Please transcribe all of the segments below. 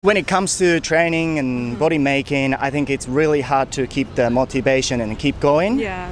When it comes to training and body making, I think it's really hard to keep the motivation and keep going. Yeah.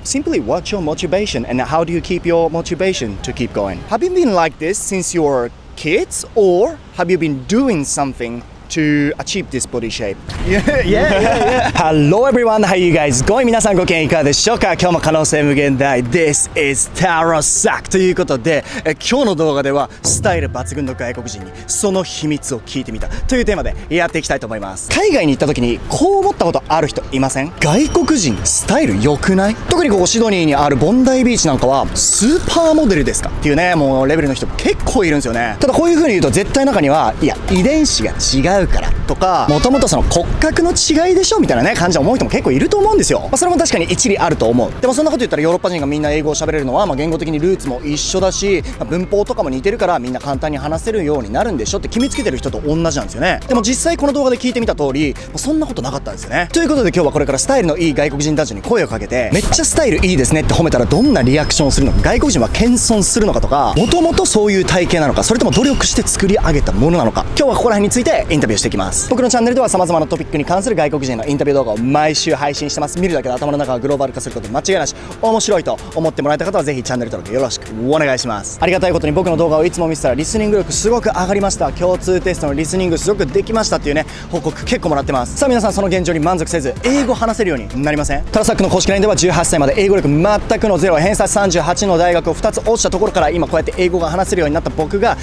Simply what's your motivation and how do you keep your motivation to keep going? Have you been like this since you were kids or have you been doing something to achieve this body shape? Yeah. Hello everyone, how you guys going? 皆さんご機嫌いかがでしょうか？今日も可能性無限大 This is タロサックということで今日の動画ではスタイル抜群の外国人にその秘密を聞いてみたというテーマでやっていきたいと思います。海外に行った時にこう思ったことある人いません？外国人スタイル良くない？特にここシドニーにあるボンダイビーチなんかはスーパーモデルですかっていうね、もうレベルの人結構いるんですよね。ただこういう風に言うと絶対中にはいや遺伝子が違うからとか、もともとその骨格の違いでしょみたいなね感じで思う人も結構いると思うんですよ。それも確かに一理あると思う。でもそんなこと言ったらヨーロッパ人がみんな英語を喋れるのは、言語的にルーツも一緒だし、文法とかも似てるからみんな簡単に話せるようになるんでしょって決めつけてる人と同じなんですよね。でも実際この動画で聞いてみた通りそんなことなかったんですよね。ということで今日はこれからスタイルのいい外国人たちに声をかけて、めっちゃスタイルいいですねって褒めたらどんなリアクションをするのか、外国人は謙遜するのかとか、もともとそういう体型なのか、それとも努力して作り上げたものなのか、今日はここら辺についてインタビューしていきます。僕のチャンネルでは様々なトピックに関する外国人のインタビュー動画を毎週配信してます。見るだけで頭の中がグローバル化すること間違いなし。面白いと思ってもらえた方はぜひチャンネル登録よろしくお願いします。ありがたいことに僕の動画をいつも見てたらリスニング力すごく上がりました、共通テストのリスニングすごくできましたっていうね報告結構もらってます。さあ皆さんその現状に満足せず英語話せるようになりません？タロサックの公式 LINE では18歳まで英語力全くのゼロ、偏差値38の大学を2つ落ちたところから今こうやって英語が話せるようになった僕が、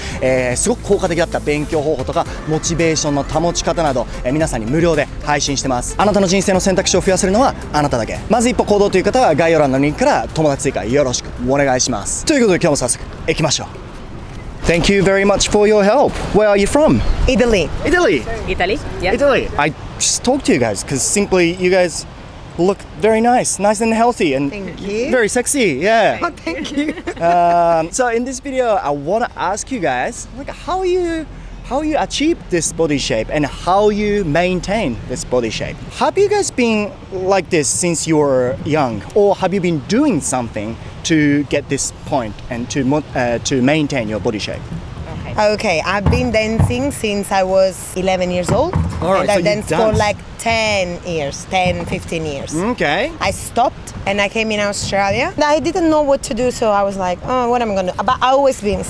すごく効果的だった勉強方法とかモチベーションの保ち方など、皆さんに無料で配信してます。あなたの人生の選択肢を増やせるのはあなただけ。まず一歩行動という方は概要欄のリンクから友達追加よろしくお願いします。ということで今日も早速行きましょう。Thank you very much for your help. Where are you from? Italy. Italy, yeah. Italy. I just talked to you guys because simply you guys look very nice and healthy and Thank you. very sexy. Yeah. Oh, thank you. So in this video, I want to ask you guys like how you achieve this body shape and how you maintain this body shape. Have you guys been like this since you were young, or have you been doing something to get this point and to maintain your body shape? Okay, I've been dancing since I was 11 years old. All right, and so I you danced for danced. like 15 years. Okay. I stopped and I came in Australia. I didn't know what to do, so I was like, oh, what am I gonna do? But I always been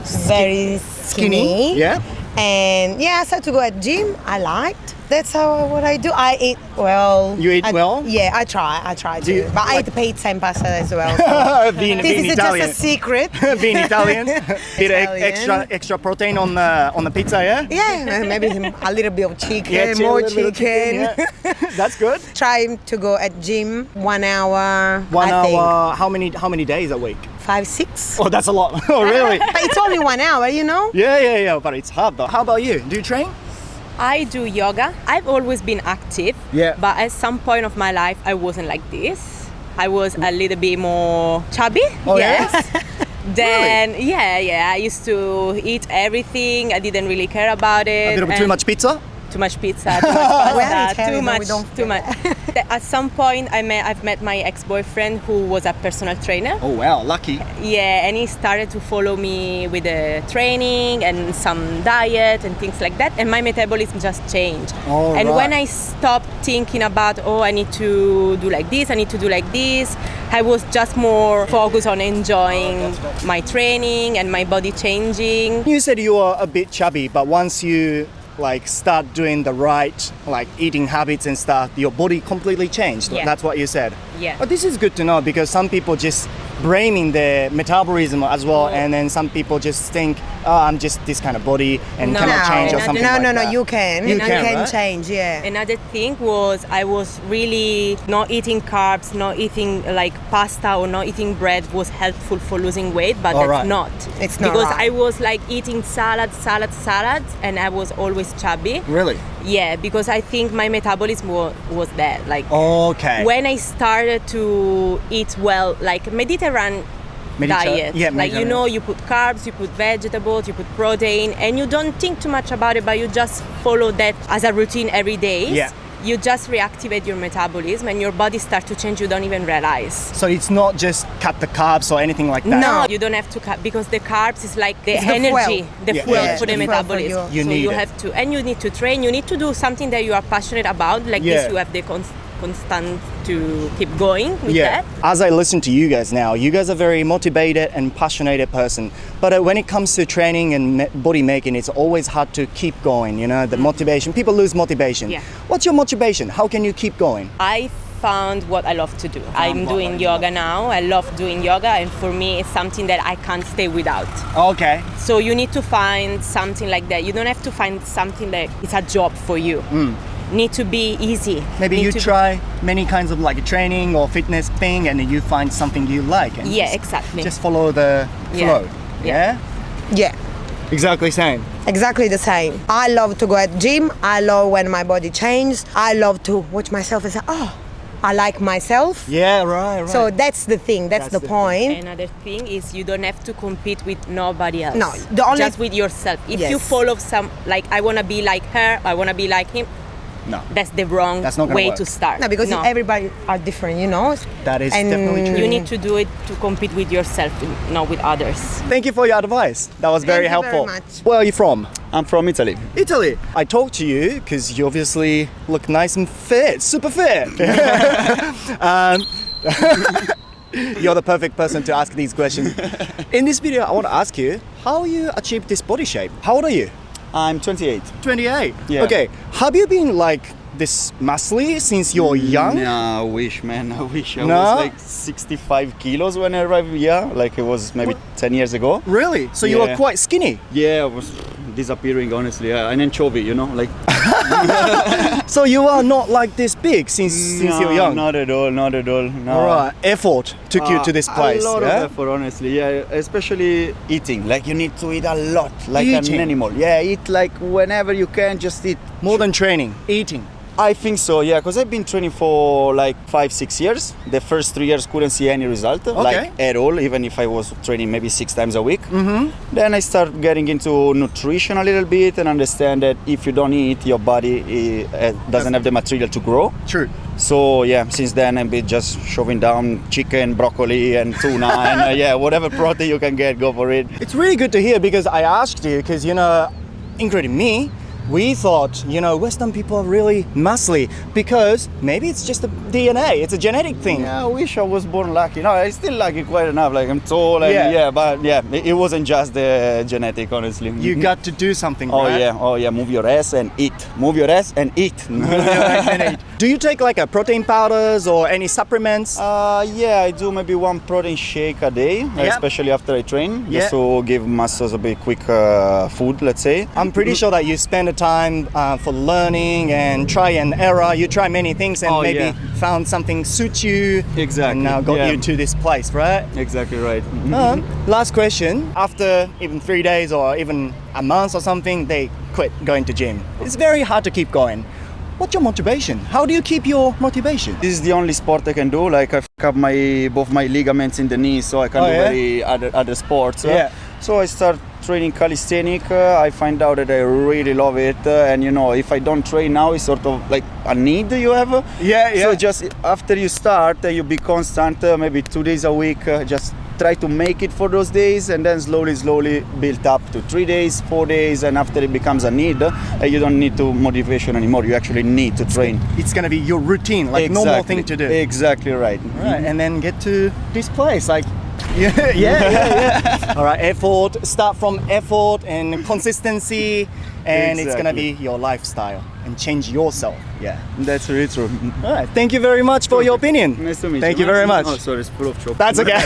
very skinny. Yeah. And yeah, I started to go at gym. I liked. That's what I do. I eat well. You eat well? Yeah, I try Do you, to. But I like- eat pizza and pasta as well. So. being This is Italian. just a secret. Being Italian, bit Italian. extra protein on the pizza, yeah. Yeah, maybe a little bit of chicken, Yeah, more a little bit of chicken. yeah. That's good. Trying to go at gym 1 hour. 1 I hour. How many days a week? Think. 5, 6. Oh, that's a lot. Oh, really? But it's only 1 hour, you know. Yeah. But it's hard though. How about you? Do you train? I do yoga. I've always been active, Yeah. but at some point of my life, I wasn't like this. I was a little bit more chubby. Oh, yes. yeah? Then, yeah, I used to eat everything. I didn't really care about it. A little bit too and much pizza? Too much pizza, too much Well, pasta, Italian, too no, we much, don't too much. At some point, I've met my ex-boyfriend who was a personal trainer. Oh wow, lucky. Yeah, and he started to follow me with the training and some diet and things like that, and my metabolism just changed. All and right. when I stopped thinking about, oh, I need to do like this, I need to do like this, I was just more focused on enjoying my training and my body changing. You said you were a bit chubby, but once you like start doing the right like eating habits and stuff, your body completely changed. Yeah. That's what you said. Yeah. But this is good to know because some people just blaming the metabolism as well, and then some people just think, oh, I'm just this kind of body and No. cannot change or No, something No, like no, that. you can. You You can, can right? change, yeah. Another thing was I was really not eating carbs, not eating like pasta or not eating bread was helpful for losing weight, but All that's right. not. It's not because right. I was like eating salads, and I was always chubby. Really? Yeah, because I think my metabolism was that. Like Okay. when I started to eat well, like Mediterranean diet. Yeah, like you know, you put carbs, you put vegetables, you put protein, and you don't think too much about it, but you just follow that as a routine every day. Yeah. you just reactivate your metabolism and your body starts to change, you don't even realize. So it's not just cut the carbs or anything like that? No, you don't have to cut because the carbs is like the It's the energy, fuel. the Yeah, fuel yeah. for the The fuel for metabolism. you. You So need you it. have to, and you need to train, you need to do something that you are passionate about, like Yeah. this you have the constant to keep going with Yeah. that. As I listen to you guys now, you guys are very motivated and passionate person. But when it comes to training and body making, it's always hard to keep going. You know, the motivation. People lose motivation. Yeah. What's your motivation? How can you keep going? I found what I love to do. I'm doing yoga now. I love doing yoga, and for me, it's something that I can't stay without. Okay. So you need to find something like that. You don't have to find something that is a job for you. Need to be easy. Maybe Need you to try many kinds of like training or fitness thing, and then you find something you like. And Yeah, exactly. Just follow the Yeah. flow. Yeah. Yeah. Exactly same. Exactly the same. I love to go at gym. I love when my body changes. I love to watch myself and say, oh, I like myself. Yeah, right. So that's the thing. That's the point. Another thing is you don't have to compete with nobody else. No, the only- just with yourself. If you Yes. follow some, like I want to be like her, I want to be like him, No. that's the wrong That's not gonna way work. to start. No, because everybody are different, you know. That is And definitely true. You need to do it to compete with yourself, not with others. Thank you for your advice. That was very Thank you very helpful. much. Where are you from? I'm from Italy. Italy. I talked to you because you obviously look nice and fit, super fit. You're the perfect person to ask these questions. In this video, I want to ask you how you achieved this body shape. How old are you? I'm 28. 28. Yeah. Okay. Have you been like this muscly since you're young? No, I wish, man. I wish I No? was like 65 kilos when I arrived here. Like it was maybe 10 years ago. Really? So you were Yeah. quite skinny. Yeah, I was disappearing, honestly. An anchovy, you know? Like, So you are not like this big since no, you're young. Not at all, not at all. No. All right. Effort took you to this place. A lot yeah? of effort, honestly. Yeah, especially eating. Like you need to eat a lot, like Eating? an animal. Yeah, eat like whenever you can, just eat. More than training, eating. I think so, yeah, because I've been training for like 5-6 years. The first 3 years couldn't see any result, like at all, even if I was training maybe 6 times a week. Then I start getting into nutrition a little bit and understand that if you don't eat, your body doesn't have the material to grow. True. So yeah, since then I've been just shoving down chicken, broccoli and tuna and yeah, whatever protein you can get, go for it. It's really good to hear because I asked you because, you know, including me, we thought, you know, Western people are really muscly because maybe it's just the DNA, it's a genetic thing. Yeah, I wish I was born lucky. No, I still lucky quite enough. Like I'm tall and Yeah. but yeah, it wasn't just the genetic, honestly. You got to do something, Oh right? yeah, move your ass and eat. Move your ass and eat. Do you take like a protein powders or any supplements? Yeah, I do maybe one protein shake a day, especially after I train, just to give muscles a bit quick food, let's say. I'm pretty sure that you spend the time for learning and try and error. You try many things and maybe found something suits you. Exactly. And now got you to this place, right? Exactly right. Last question. After even 3 days or even a month or something, they quit going to gym. It's very hard to keep going. What's your motivation? How do you keep your motivation? This is the only sport I can do. Like I f*** up both my ligaments in the knees, so I can't do other sports. So I start training calisthenics. I find out that I really love it, and you know, if I don't train now, it's sort of like a need you have. So just after you start, you be constant. Maybe 2 days a week. Just try to make it for those days, and then slowly build up to 3 days, 4 days, and after it becomes a need, you don't need to motivation anymore. You actually need to train. It's gonna be your routine, like normal thing to do. Exactly right. Right, and then get to this place, like yeah. All right, effort. Start from effort and consistency, and it's gonna be your lifestyle and change yourself. Yeah, that's really true. All right, thank you very much for your opinion. Nice to meet you. Thank you very much. Oh, sorry, it's full of chocolate. That's okay.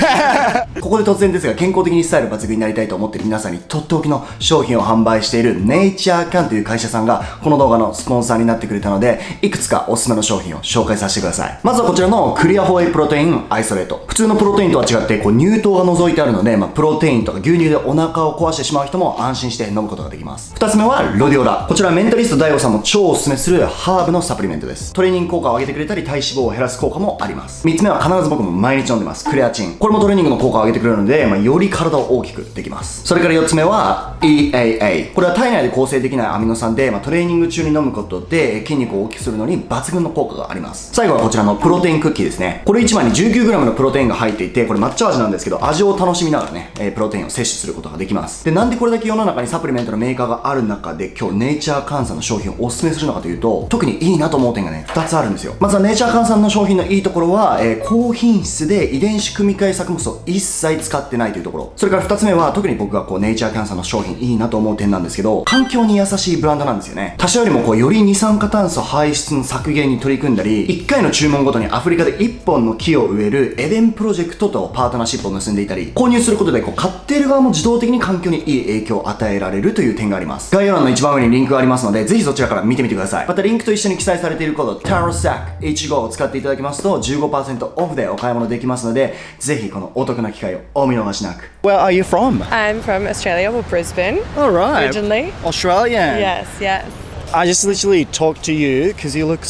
ここで突然ですが、健康的にスタイル抜群になりたいと思っている皆さんにとっておきの商品を販売しているNaturecanという会社さんがこの動画のスポンサーになってくれたので、いくつかおすすめの商品を紹介させてください。まずはこちらのクリアホエイプロテインアイソレート。普通のプロテインとは違って乳糖が除いてあるので、プロテインとか牛乳でお腹を壊してしまう人も安心して飲むことができます。2つ目はロディオラ。こちらメンタリスト DAIGO さんも超超おすすめするハーブのサプリメントです。トレーニング効果を上げてくれたり体脂肪を減らす効果もあります。3つ目は必ず僕も毎日飲んでます。クレアチン。これもトレーニングの効果を上げてくれるので、より体を大きくできます。それから4つ目は EAA。これは体内で構成できないアミノ酸で、トレーニング中に飲むことで筋肉を大きくするのに抜群の効果があります。最後はこちらのプロテインクッキーですね。これ1枚に 19g のプロテインが入っていて、これ抹茶味なんですけど、味を楽しみながらね、プロテインを摂取することができます。で、なんでこれだけ世の中にサプリメントのメーカーがある中で、今日ネイチャー換算の商品をおすすめするのかというと、特にいいなと思う点がね、2つあるんですよ。まずはネイチャー換算の商品のいいところは、高品質で遺伝子組み換え作物を一切使ってないというところ。それから2つ目は、特に僕がネイチャー換算の商品いいなと思う点なんですけど、環境に優しいブランドなんですよね。他社よりもより二酸化炭素排出の削減に取り組んだり、1回の注文ごとにアフリカで1本の木を植えるエデンプロジェクトとパートナーシップを結んでいたり、購入することで買っている側も自動的に環境にいい影響を与えられるという点があります。概要欄の一番上にリンクがありますので、ぜひそちらから見てみてください。またリンクと一緒に記載されているコードタロサック15を使っていただきますと 15% オフでお買い物できますので、ぜひこのお得な機会をお見逃しなく。 Where are you from? I'm from Australia, or Brisbane. All right. Originally. Australian. Yes, yes. I just literally talked to you because you look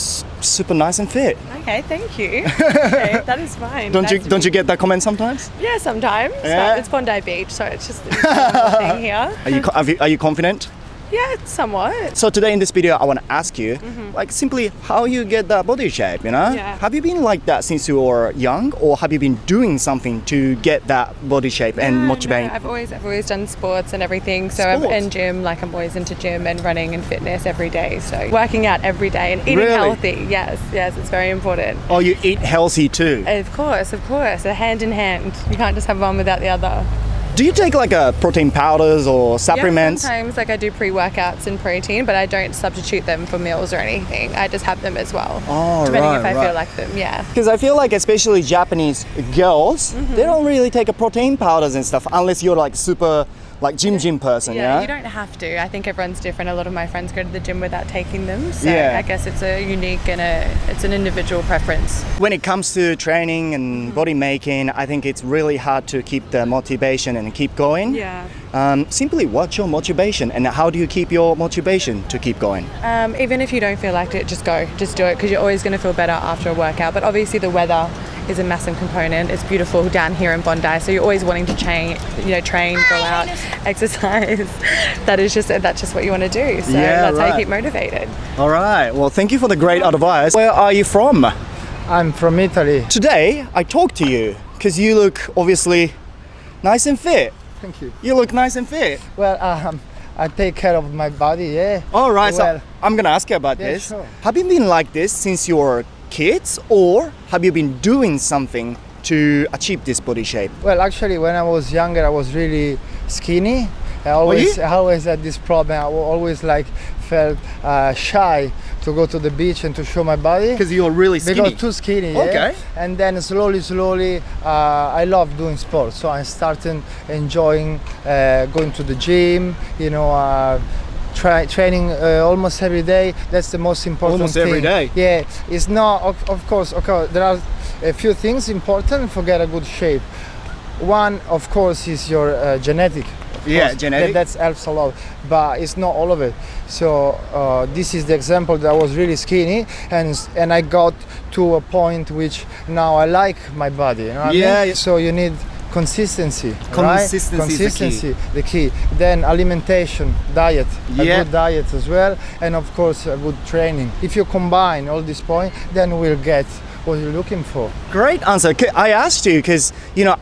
super nice and fit. Okay, thank you. Okay, that is fine. Don't you get that comment sometimes? Yeah, sometimes. Yeah. But it's Bondi Beach, so it's just a normal thing here. Are you confident? Yeah, somewhat. So today in this video, I want to ask you, like simply how you get that body shape, you know? Yeah. Have you been like that since you were young, or have you been doing something to get that body shape and motivate? No, I've always done sports and everything. So Sports? I'm in gym, like I'm always into gym and running and fitness every day. So working out every day and eating Really? healthy. Yes, it's very important. Oh, you eat healthy too. Of course, a hand in hand. You can't just have one without the other. Do you take like protein powders or supplements? Yeah, sometimes like I do pre-workouts and protein, but I don't substitute them for meals or anything. I just have them as well. Oh, depending right, if I right. feel like them, yeah. Because I feel like especially Japanese girls, they don't really take a protein powders and stuff unless you're like super like gym person, yeah? You don't have to. I think everyone's different. A lot of my friends go to the gym without taking them. So Yeah. I guess it's a unique and it's an individual preference. When it comes to training and body making, I think it's really hard to keep the motivation and keep going. Yeah. Simply what's your motivation and how do you keep your motivation to keep going? Even if you don't feel like it, just go. Just do it because you're always going to feel better after a workout. But obviously the weather is a massive component. It's beautiful down here in Bondi, so you're always wanting to train, go out, exercise. That's just what you want to do. So that's how you keep motivated. All right. Well, thank you for the great advice. Where are you from? I'm from Italy. Today, I talked to you because you look obviously nice and fit. Thank you. You look nice and fit. Well, I take care of my body, yeah. All right. Well, So I'm gonna ask you about yeah, this. sure. Have you been like this since you were kids, or have you been doing something to achieve this body shape? well, actually, when I was younger, I was really skinny. I always had this problem. I always felt shy to go to the beach and to show my body. Because you're really skinny. Because too skinny, yeah. Okay. And then slowly, I love doing sports. So I started enjoying going to the gym, training almost every day. That's the most important Almost thing. every day? Yeah, it's not, of course, okay, there are a few things important for get a good shape. One, of course, is your genetic. Of Yeah, course. genetic. That helps a lot, but it's not all of it. So this is the example that I was really skinny, and I got to a point which now I like my body. You know what I mean? So you need consistency. Consistency right? is the key. The key. Then alimentation, diet, a Yeah. good diet as well, and of course a good training. If you combine all these points, then we'll get what you're looking for. Great answer. I asked you because,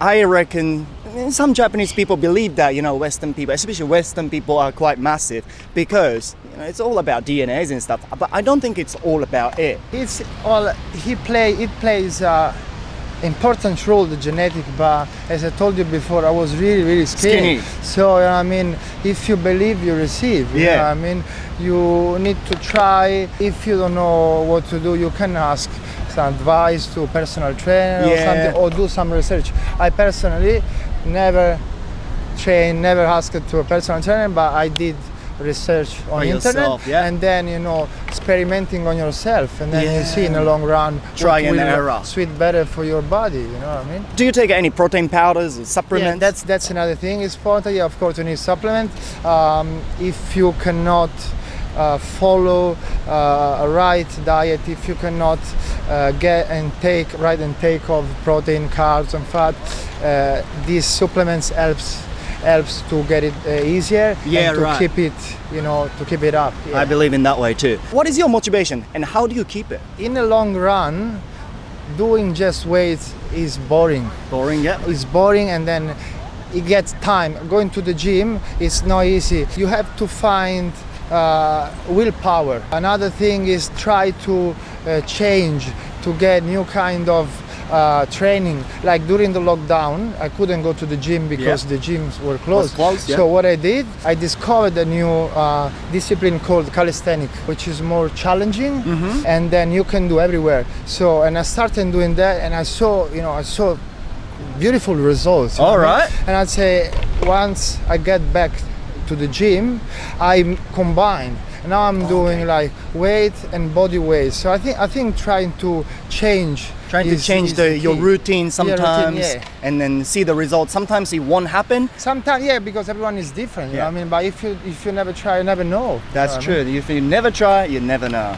I reckon some Japanese people believe that, Western people, especially Western people, are quite massive because, it's all about DNAs and stuff. But I don't think it's all about it. It's all it plays important role, the genetic, but as I told you before, I was really skinny. So if you believe, you receive. You know what I mean? You need to try. If you don't know what to do, you can ask some advice to a personal trainer or something, or do some research. I personally never asked to a personal trainer, but I did research on the internet, and then experimenting on yourself, and then you see in the long run Try what and will error. suit better for your body. You know what I mean? Do you take any protein powders or supplements? Yeah, that's another thing. It's important. Yeah, of course, you need supplement. If you cannot follow a right diet, if you cannot get and take right intake of protein, carbs, and fat, these supplements helps to get it easier and to keep it, to keep it up. I believe in that way too. What is your motivation and how do you keep it? In the long run, doing just weights is boring. Boring, yeah. It's boring, and then it gets time. Going to the gym is not easy. You have to find willpower. Another thing is try to change, to get new kind of training. Like during the lockdown, I couldn't go to the gym because the gyms were closed. So what I did, I discovered a new discipline called calisthenics, which is more challenging, and then you can do everywhere. So, and I started doing that, and I saw beautiful results. All right. And I'd say once I get back to the gym, I combine. Now I'm doing like weight and body weight. So I think trying to change. Your routine sometimes, yeah. And then see the results. Sometimes it won't happen. Sometimes, yeah, because everyone is different. You know what I mean? But if you never try, you never know. That's true. If you never try, you never know.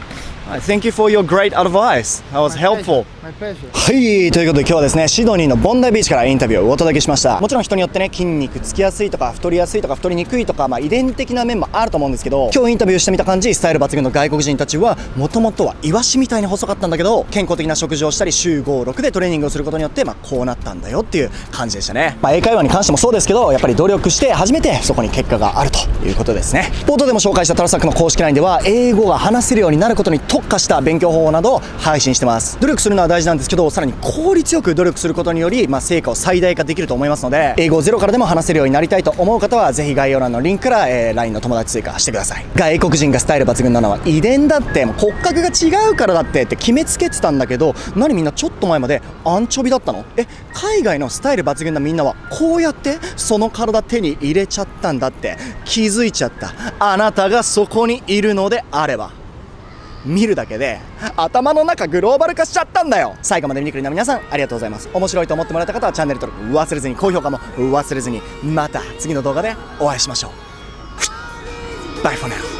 Thank you for your great advice. That was helpful. My pleasure. はい、ということで今日はですね、シドニーのボンダイビーチからインタビューをお届けしました。もちろん人によってね、筋肉つきやすいとか太りやすいとか太りにくいとか、遺伝的な面もあると思うんですけど、今日インタビューしてみた感じ、スタイル抜群の外国人たちはもともとはイワシみたいに細かったんだけど、健康的な食事をしたり週5、6でトレーニングをすることによってこうなったんだよっていう感じでしたね。英会話に関してもそうですけど、やっぱり努力して初めてそこに結果があるということですね。冒頭でも紹介したタロサックの公式 LINE では英語が話せるようになることに特化した勉強方法などを配信してます。努力するのは大事なんですけど、さらに効率よく努力することにより、成果を最大化できると思いますので、英語をゼロからでも話せるようになりたいと思う方はぜひ概要欄のリンクから、LINE の友達追加してください。外国人がスタイル抜群なのは遺伝だって、骨格が違うからだって決めつけてたんだけど、何みんなちょっと前までアンチョビだったの？海外のスタイル抜群なみんなはこうやってその体手に入れちゃったんだって気づいちゃった。あなたがそこにいるのであれば、見るだけで頭の中グローバル化しちゃったんだよ。最後まで見てくれた皆さんありがとうございます。面白いと思ってもらえた方はチャンネル登録忘れずに、高評価も忘れずに、また次の動画でお会いしましょう。バイフォーナウ。